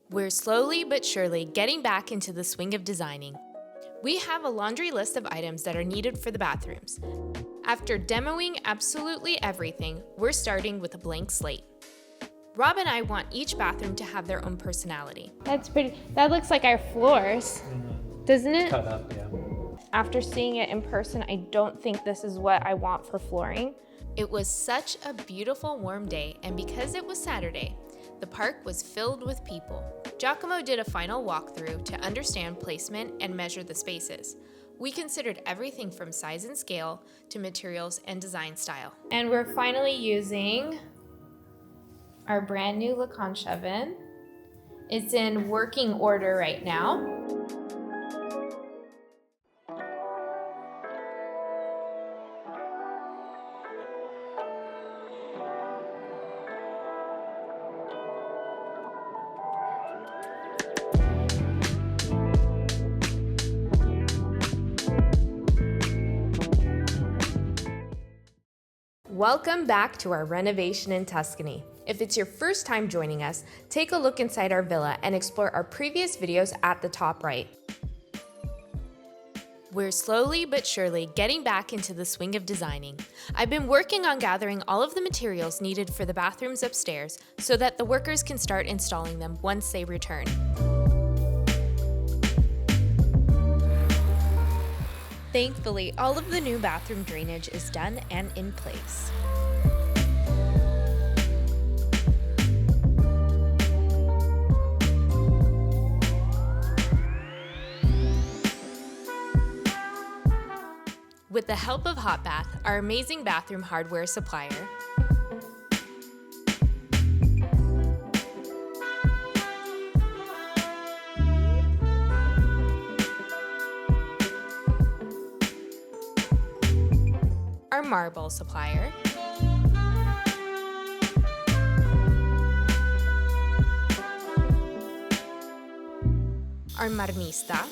We're slowly but surely getting back into the swing of designing. We have a laundry list of items that are needed for the bathrooms. After demoing absolutely everything, we're starting with a blank slate. Rob and I want each bathroom to have their own personality. That's pretty. That looks like our floors, doesn't it? Cut up, yeah. After seeing it in person, I don't think this is what I want for flooring. It was such a beautiful warm day, and because it was Saturday, the park was filled with people. Giacomo did a final walkthrough to understand placement and measure the spaces. We considered everything from size and scale to materials and design style. And we're finally using our brand new Lacanche oven. It's in working order right now. Welcome back to our renovation in Tuscany. If it's your first time joining us, take a look inside our villa and explore our previous videos at the top right. We're slowly but surely getting back into the swing of designing. I've been working on gathering all of the materials needed for the bathrooms upstairs so that the workers can start installing them once they return. Thankfully, all of the new bathroom drainage is done and in place. With the help of Hot Bath, our amazing bathroom hardware supplier, our marble supplier, our marmista,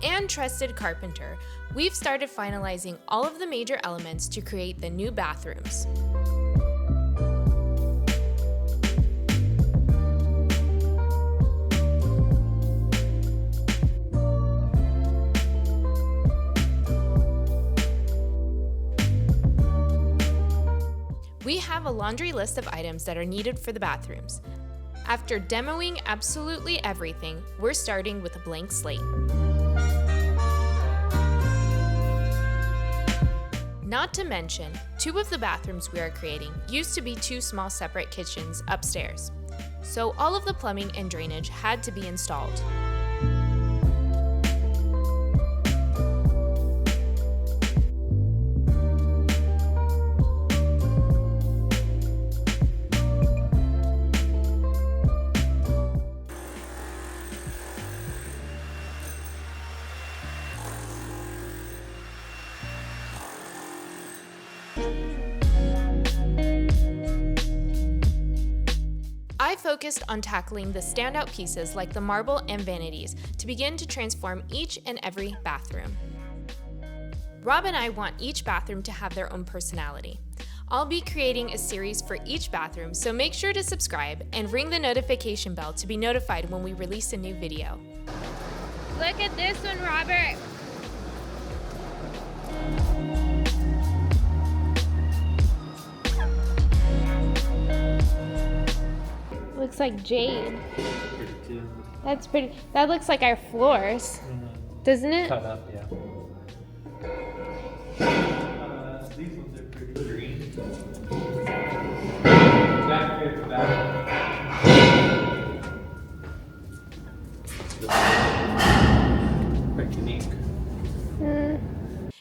and trusted carpenter, we've started finalizing all of the major elements to create the new bathrooms. We have a laundry list of items that are needed for the bathrooms. After demoing absolutely everything, we're starting with a blank slate. Not to mention, two of the bathrooms we are creating used to be two small separate kitchens upstairs, so all of the plumbing and drainage had to be installed. I focused on tackling the standout pieces like the marble and vanities to begin to transform each and every bathroom. Rob and I want each bathroom to have their own personality. I'll be creating a series for each bathroom, so make sure to subscribe and ring the notification bell to be notified when we release a new video. Look at this one, Robert. Looks like jade. Pretty too. That's pretty. That looks like our floors, doesn't it? Cut up, yeah. These ones are pretty green. Back here, quite unique.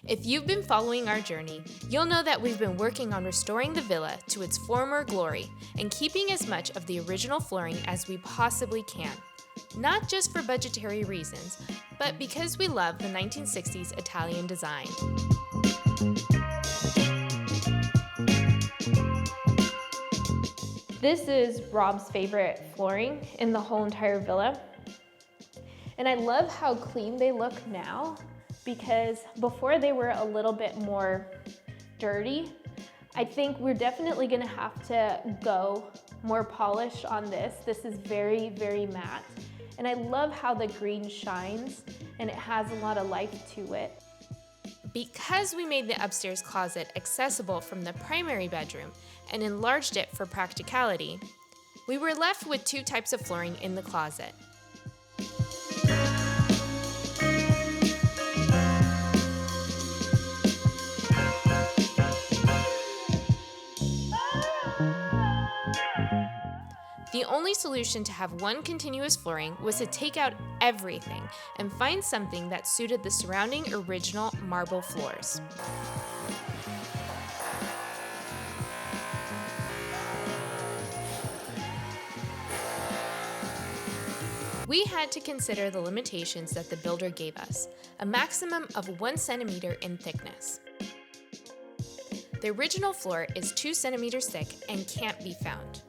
If you've been following our journey, you'll know that we've been working on restoring the villa to its former glory and keeping as much of the original flooring as we possibly can. Not just for budgetary reasons, but because we love the 1960s Italian design. This is Rob's favorite flooring in the whole entire villa. And I love how clean they look now, because before they were a little bit more dirty. I think we're definitely gonna have to go more polished on this. This is very, very matte. And I love how the green shines and it has a lot of life to it. Because we made the upstairs closet accessible from the primary bedroom and enlarged it for practicality, we were left with two types of flooring in the closet. The only solution to have one continuous flooring was to take out everything and find something that suited the surrounding original marble floors. We had to consider the limitations that the builder gave us, a maximum of 1 centimeter in thickness. The original floor is 2 centimeters thick and can't be found.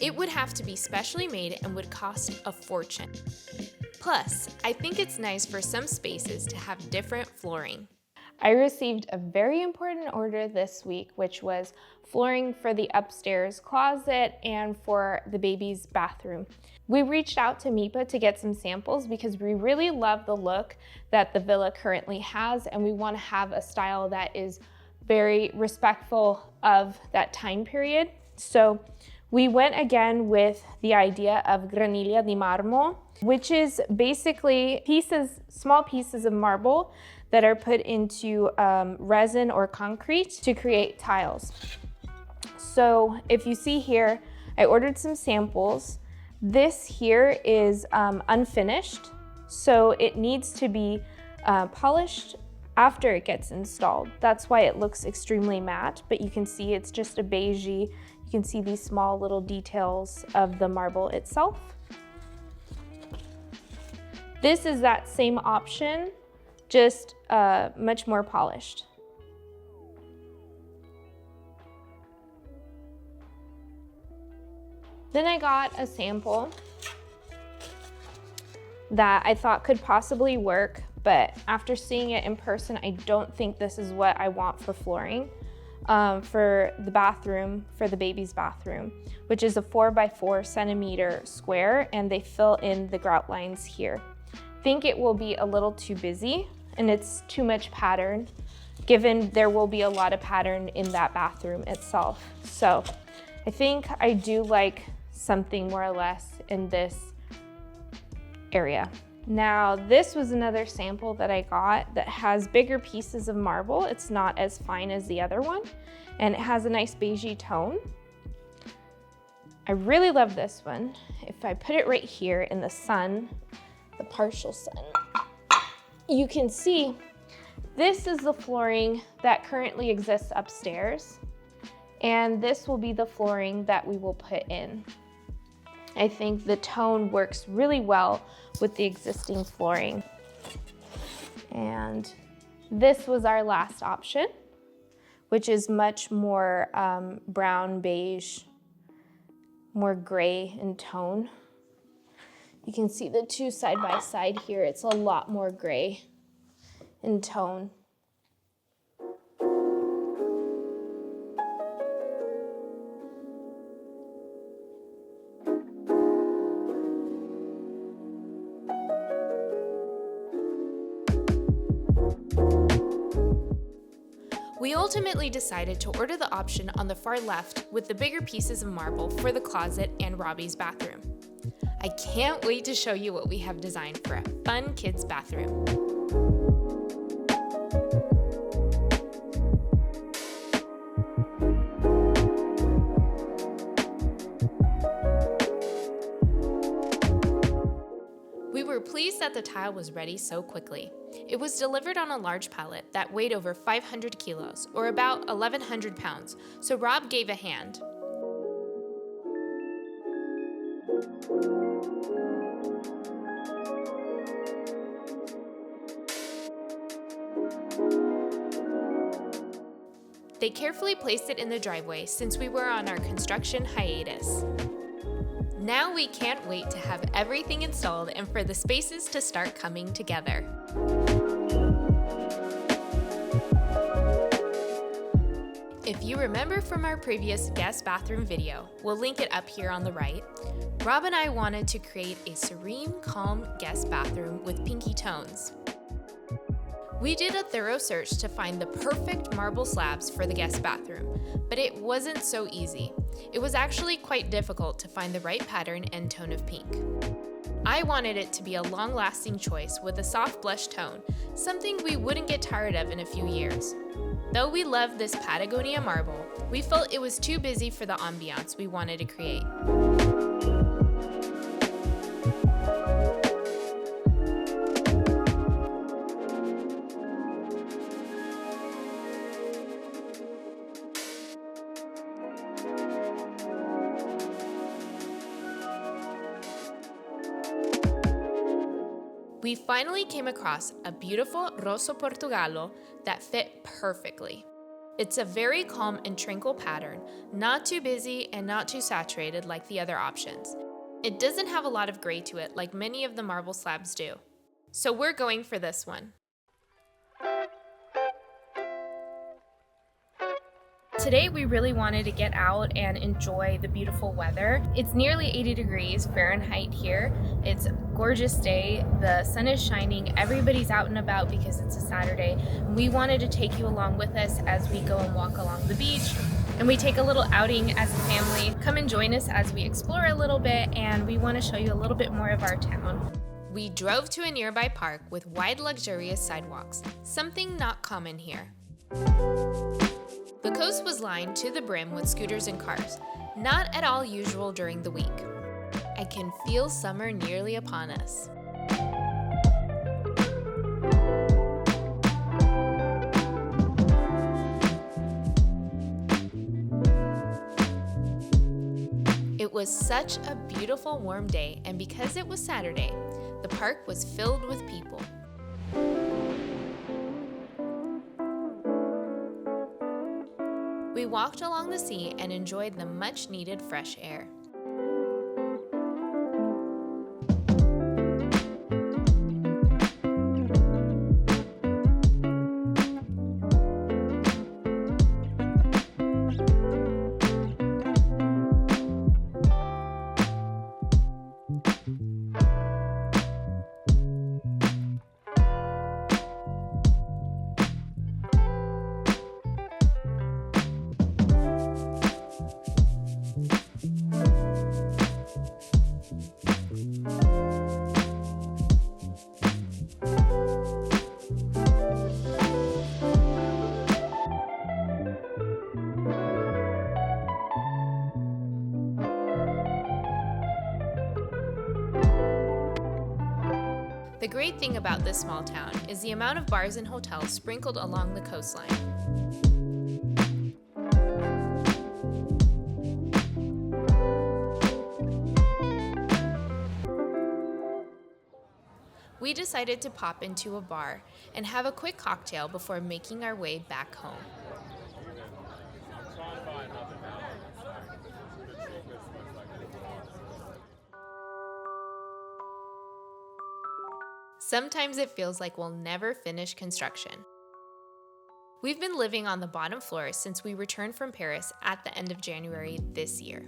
It would have to be specially made and would cost a fortune. Plus, I think it's nice for some spaces to have different flooring. I received a very important order this week, which was flooring for the upstairs closet and for the baby's bathroom. We reached out to MIPA to get some samples because we really love the look that the villa currently has, and we want to have a style that is very respectful of that time period. So we went again with the idea of graniglia di marmo, which is basically small pieces of marble that are put into resin or concrete to create tiles. So if you see here, I ordered some samples. This here is unfinished, so it needs to be polished after it gets installed. That's why it looks extremely matte, but you can see it's just a beigey. You can see these small little details of the marble itself. This is that same option, just much more polished. Then I got a sample that I thought could possibly work, but after seeing it in person, I don't think this is what I want for flooring. For the bathroom, for the baby's bathroom, which is a 4 by 4 centimeter square, and they fill in the grout lines here. I think it will be a little too busy and it's too much pattern, given there will be a lot of pattern in that bathroom itself. So I think I do like something more or less in this area. Now, this was another sample that I got that has bigger pieces of marble. It's not as fine as the other one, and it has a nice beigey tone. I really love this one. If I put it right here in the sun, the partial sun, you can see this is the flooring that currently exists upstairs, and this will be the flooring that we will put in. I think the tone works really well with the existing flooring. And this was our last option, which is much more brown beige, more gray in tone. You can see the two side by side here. It's a lot more gray in tone. We ultimately decided to order the option on the far left with the bigger pieces of marble for the closet and Robbie's bathroom. I can't wait to show you what we have designed for a fun kids' bathroom. We were pleased that the tile was ready so quickly. It was delivered on a large pallet that weighed over 500 kilos, or about 1,100 pounds, so Rob gave a hand. They carefully placed it in the driveway since we were on our construction hiatus. Now we can't wait to have everything installed and for the spaces to start coming together. If you remember from our previous guest bathroom video, we'll link it up here on the right, Rob and I wanted to create a serene, calm guest bathroom with pinky tones. We did a thorough search to find the perfect marble slabs for the guest bathroom, but it wasn't so easy. It was actually quite difficult to find the right pattern and tone of pink. I wanted it to be a long-lasting choice with a soft blush tone, something we wouldn't get tired of in a few years. Though we love this Patagonia marble, we felt it was too busy for the ambiance we wanted to create. We finally came across a beautiful Rosso Portogallo that fit perfectly. It's a very calm and tranquil pattern, not too busy and not too saturated like the other options. It doesn't have a lot of gray to it like many of the marble slabs do. So we're going for this one. Today we really wanted to get out and enjoy the beautiful weather. It's nearly 80 degrees Fahrenheit here. It's a gorgeous day. The sun is shining. Everybody's out and about because it's a Saturday. We wanted to take you along with us as we go and walk along the beach. And we take a little outing as a family. Come and join us as we explore a little bit, and we want to show you a little bit more of our town. We drove to a nearby park with wide, luxurious sidewalks, something not common here. The coast was lined to the brim with scooters and cars, not at all usual during the week. I can feel summer nearly upon us. It was such a beautiful warm day, and because it was Saturday, the park was filled with people. We walked along the sea and enjoyed the much-needed fresh air. The great thing about this small town is the amount of bars and hotels sprinkled along the coastline. We decided to pop into a bar and have a quick cocktail before making our way back home. Sometimes it feels like we'll never finish construction. We've been living on the bottom floor since we returned from Paris at the end of January this year.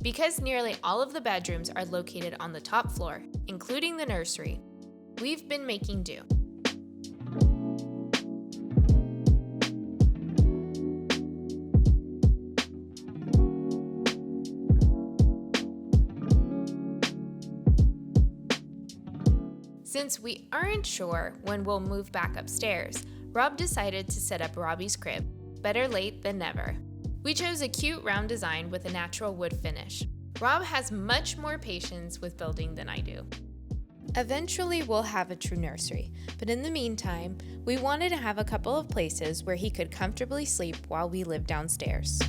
Because nearly all of the bedrooms are located on the top floor, including the nursery, we've been making do. Since we aren't sure when we'll move back upstairs, Rob decided to set up Robbie's crib. Better late than never. We chose a cute round design with a natural wood finish. Rob has much more patience with building than I do. Eventually we'll have a true nursery, but in the meantime, we wanted to have a couple of places where he could comfortably sleep while we live downstairs.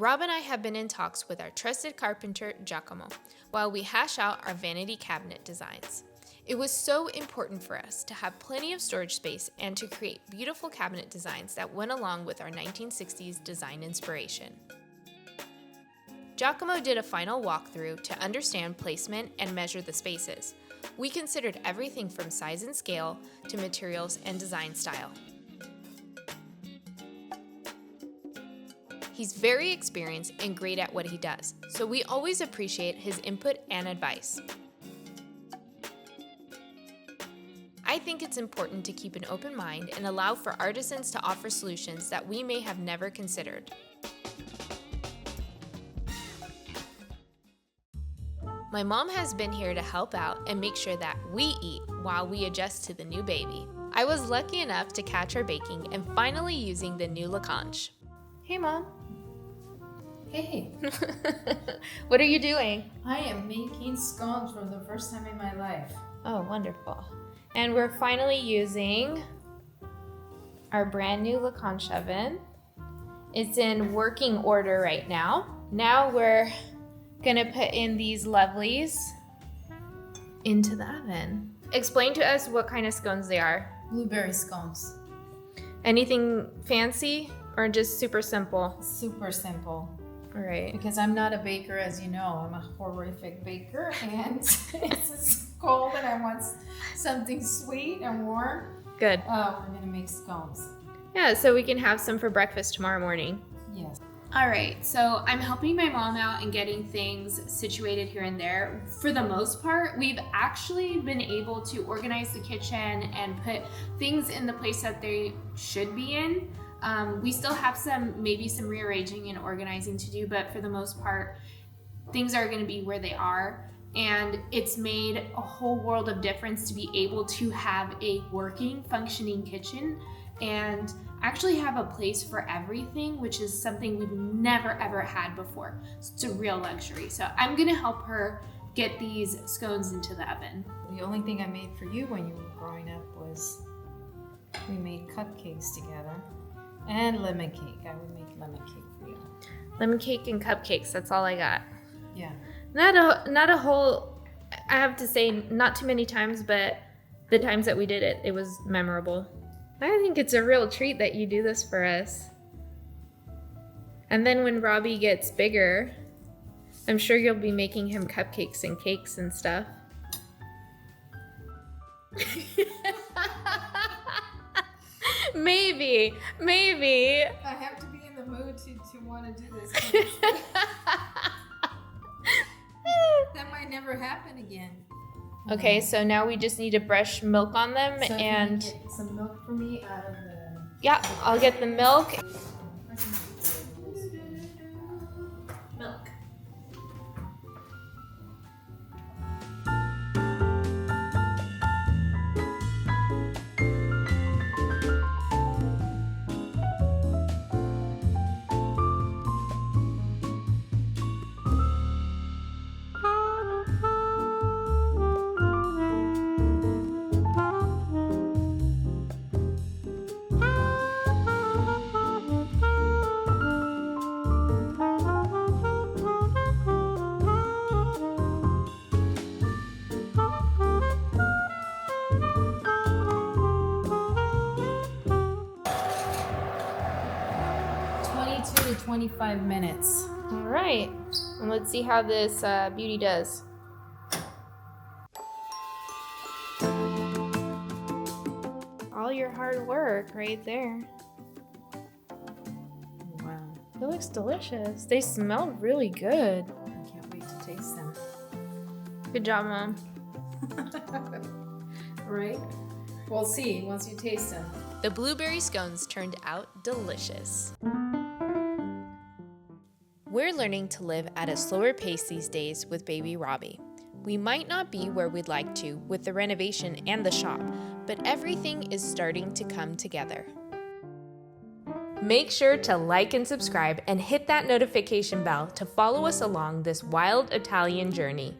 Rob and I have been in talks with our trusted carpenter, Giacomo, while we hash out our vanity cabinet designs. It was so important for us to have plenty of storage space and to create beautiful cabinet designs that went along with our 1960s design inspiration. Giacomo did a final walkthrough to understand placement and measure the spaces. We considered everything from size and scale to materials and design style. He's very experienced and great at what he does, so we always appreciate his input and advice. I think it's important to keep an open mind and allow for artisans to offer solutions that we may have never considered. My mom has been here to help out and make sure that we eat while we adjust to the new baby. I was lucky enough to catch her baking and finally using the new laconche. Hey, Mom. Hey, What are you doing? I am making scones for the first time in my life. Oh, wonderful. And we're finally using our brand new laconche oven. It's in working order right now. Now we're gonna put in these lovelies into the oven. Explain to us what kind of scones they are. Blueberry scones. Anything fancy or just super simple? Super simple. All right. Because I'm not a baker, as you know. I'm a horrific baker, and it's cold and I want something sweet and warm. Good. We're gonna make scones. Yeah, so we can have some for breakfast tomorrow morning. Yes. All right, so I'm helping my mom out and getting things situated here and there. For the most part, we've actually been able to organize the kitchen and put things in the place that they should be in. We still have maybe some rearranging and organizing to do, but for the most part, things are gonna be where they are. And it's made a whole world of difference to be able to have a working, functioning kitchen and actually have a place for everything, which is something we've never ever had before. It's a real luxury. So I'm gonna help her get these scones into the oven. The only thing I made for you when you were growing up was we made cupcakes together and lemon cake. I would make lemon cake for you. Lemon cake and cupcakes, that's all I got. Yeah. Not a whole, I have to say, not too many times, but the times that we did it, it was memorable. I think it's a real treat that you do this for us. And then when Robbie gets bigger, I'm sure you'll be making him cupcakes and cakes and stuff. Maybe. I have to be in the mood to want to do this. That might never happen again. Okay, so now we just need to brush milk on them So and if you get some milk for me out of the... yeah, I'll get the milk. Milk. To 25 minutes. All right, and let's see how this beauty does. All your hard work right there. Wow. It looks delicious. They smell really good. I can't wait to taste them. Good job, Mom. Right? We'll see once you taste them. The blueberry scones turned out delicious. We're learning to live at a slower pace these days with baby Robbie. We might not be where we'd like to with the renovation and the shop, but everything is starting to come together. Make sure to like and subscribe and hit that notification bell to follow us along this wild Italian journey.